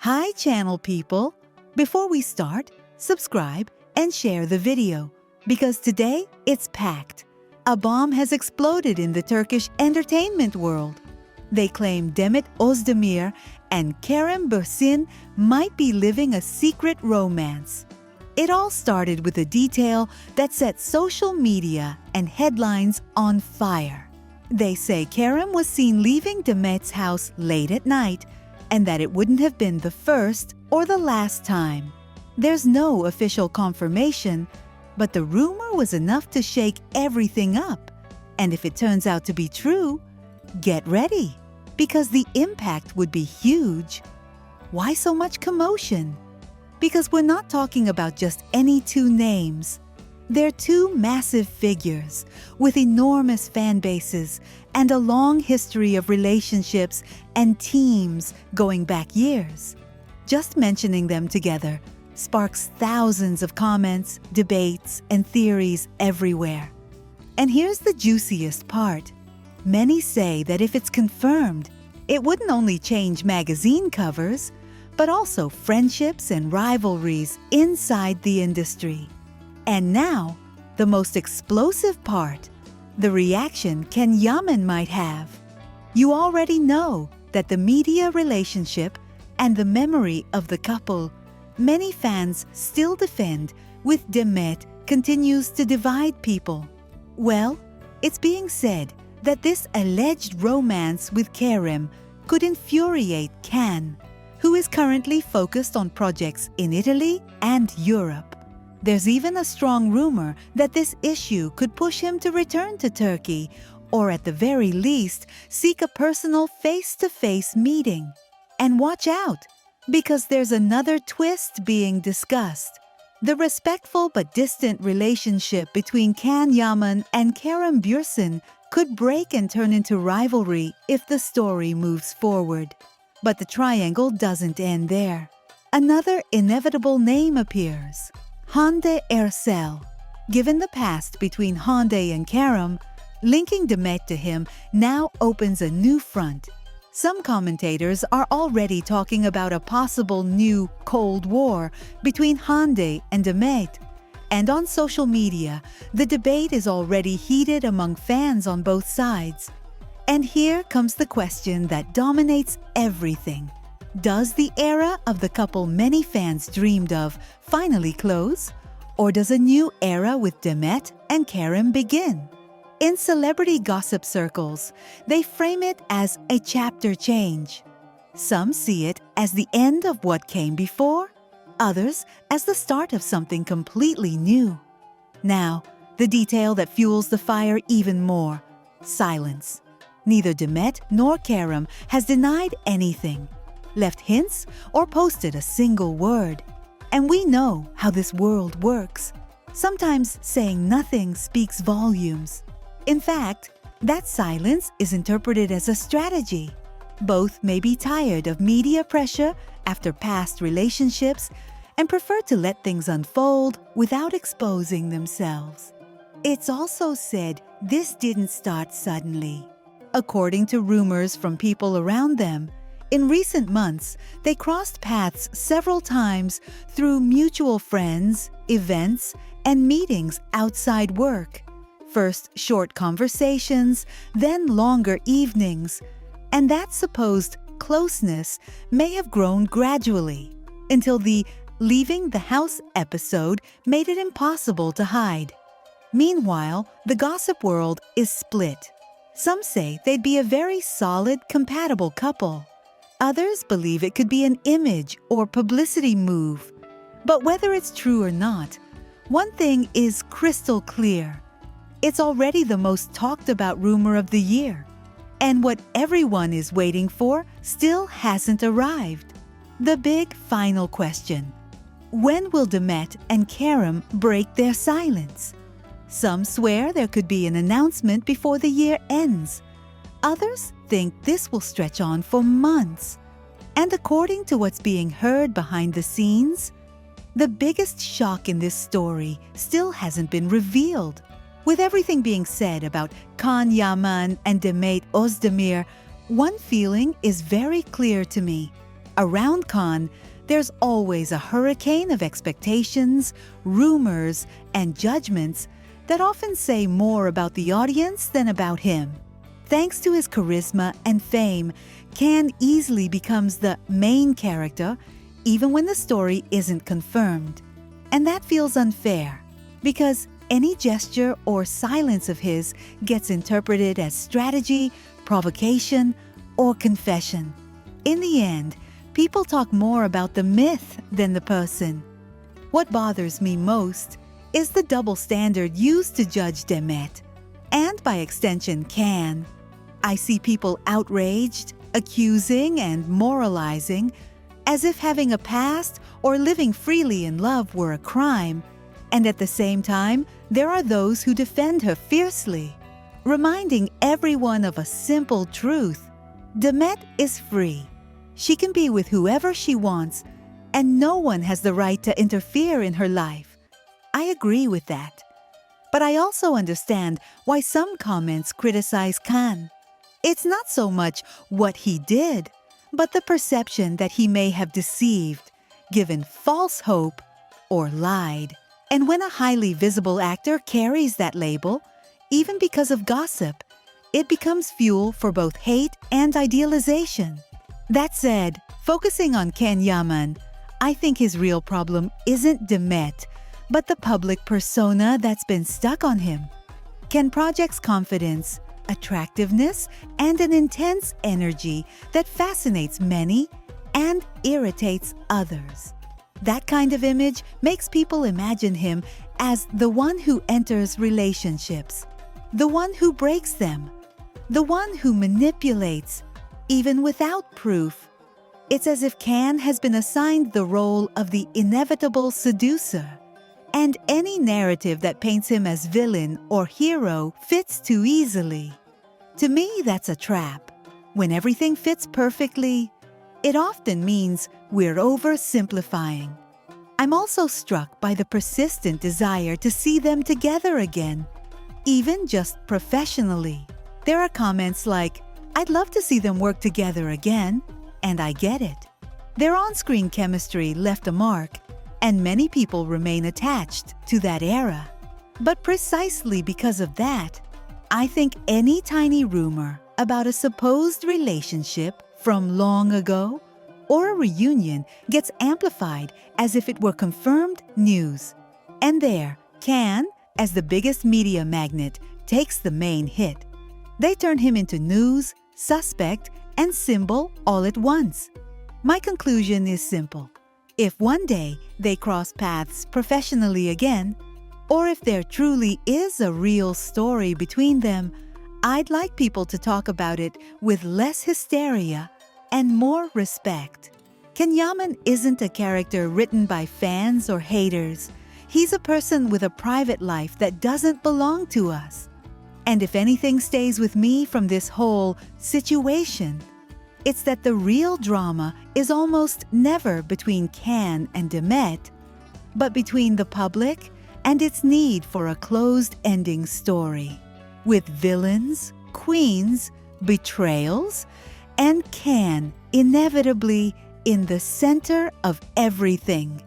Hi channel people! Before we start, subscribe and share the video because today it's packed. A bomb has exploded in the Turkish entertainment world. They claim Demet and Kerem might be living a secret romance. It all started with a detail that set social media and headlines on fire. They say Kerem was seen leaving Demet's house late at night and that it wouldn't have been the first or the last time. There's no official confirmation, but the rumor was enough to shake everything up. And if it turns out to be true, get ready, because the impact would be huge. Why so much commotion? Because we're not talking about just any two names. They're two massive figures with enormous fan bases and a long history of relationships and teams going back years. Just mentioning them together sparks thousands of comments, debates, and theories everywhere. And here's the juiciest part. Many say that if it's confirmed, it wouldn't only change magazine covers, but also friendships and rivalries inside the industry. And now, the most explosive part, the reaction Yaman might have. You already know that the media relationship and the memory of the couple, many fans still defend with Demet continues to divide people. Well, it's being said that this alleged romance with Kerem could infuriate Can, who is currently focused on projects in Italy and Europe. There's even a strong rumor that this issue could push him to return to Turkey, or at the very least, seek a personal face-to-face meeting. And watch out, because there's another twist being discussed. The respectful but distant relationship between Yaman and Kerem could break and turn into rivalry if the story moves forward. But the triangle doesn't end there. Another inevitable name appears. Hande Erçel. Given the past between Hande and Kerem, linking Demet to him now opens a new front. Some commentators are already talking about a possible new Cold War between Hande and Demet. And on social media, the debate is already heated among fans on both sides. And here comes the question that dominates everything. Does the era of the couple many fans dreamed of finally close? Or does a new era with Demet and Kerem begin? In celebrity gossip circles, they frame it as a chapter change. Some see it as the end of what came before, others as the start of something completely new. Now, the detail that fuels the fire even more: silence. Neither Demet nor Kerem has denied anything, left hints, or posted a single word. And we know how this world works. Sometimes saying nothing speaks volumes. In fact, that silence is interpreted as a strategy. Both may be tired of media pressure after past relationships and prefer to let things unfold without exposing themselves. It's also said this didn't start suddenly. According to rumors from people around them, in recent months, they crossed paths several times through mutual friends, events, and meetings outside work. First short conversations, then longer evenings, and that supposed closeness may have grown gradually until the leaving the house episode made it impossible to hide. Meanwhile, the gossip world is split. Some say they'd be a very solid, compatible couple. Others believe it could be an image or publicity move. But whether it's true or not, one thing is crystal clear. It's already the most talked about rumor of the year. And what everyone is waiting for still hasn't arrived. The big final question: when will Demet and Kerem break their silence? Some swear there could be an announcement before the year ends. Others think this will stretch on for months. And according to what's being heard behind the scenes, the biggest shock in this story still hasn't been revealed. With everything being said about Yaman and Demet Özdemir, one feeling is very clear to me. Around Khan, there's always a hurricane of expectations, rumors, and judgments that often say more about the audience than about him. Thanks to his charisma and fame, Khan easily becomes the main character, even when the story isn't confirmed. And that feels unfair, because any gesture or silence of his gets interpreted as strategy, provocation, or confession. In the end, people talk more about the myth than the person. What bothers me most is the double standard used to judge Demet, and by extension Khan. I see people outraged, accusing, and moralizing, as if having a past or living freely in love were a crime, and at the same time, there are those who defend her fiercely, reminding everyone of a simple truth. Demet is free. She can be with whoever she wants, and no one has the right to interfere in her life. I agree with that. But I also understand why some comments criticize Khan. It's not so much what he did, but the perception that he may have deceived, given false hope, or lied. And when a highly visible actor carries that label, even because of gossip, it becomes fuel for both hate and idealization. That said, focusing on Yaman, I think his real problem isn't Demet, but the public persona that's been stuck on him. Ken projects confidence, attractiveness, and an intense energy that fascinates many and irritates others. That kind of image makes people imagine him as the one who enters relationships, the one who breaks them, the one who manipulates, even without proof. It's as if Khan has been assigned the role of the inevitable seducer, and any narrative that paints him as villain or hero fits too easily. To me, that's a trap. When everything fits perfectly, it often means we're oversimplifying. I'm also struck by the persistent desire to see them together again, even just professionally. There are comments like, "I'd love to see them work together again," and I get it. Their on-screen chemistry left a mark, and many people remain attached to that era. But precisely because of that, I think any tiny rumor about a supposed relationship from long ago or a reunion gets amplified as if it were confirmed news. And there, Khan, as the biggest media magnet, takes the main hit. They turn him into news, suspect, and symbol all at once. My conclusion is simple. If one day they cross paths professionally again, or if there truly is a real story between them, I'd like people to talk about it with less hysteria and more respect. Yaman isn't a character written by fans or haters. He's a person with a private life that doesn't belong to us. And if anything stays with me from this whole situation, it's that the real drama is almost never between Khan and Demet, but between the public and its need for a closed-ending story, with villains, queens, betrayals, and Khan inevitably in the center of everything.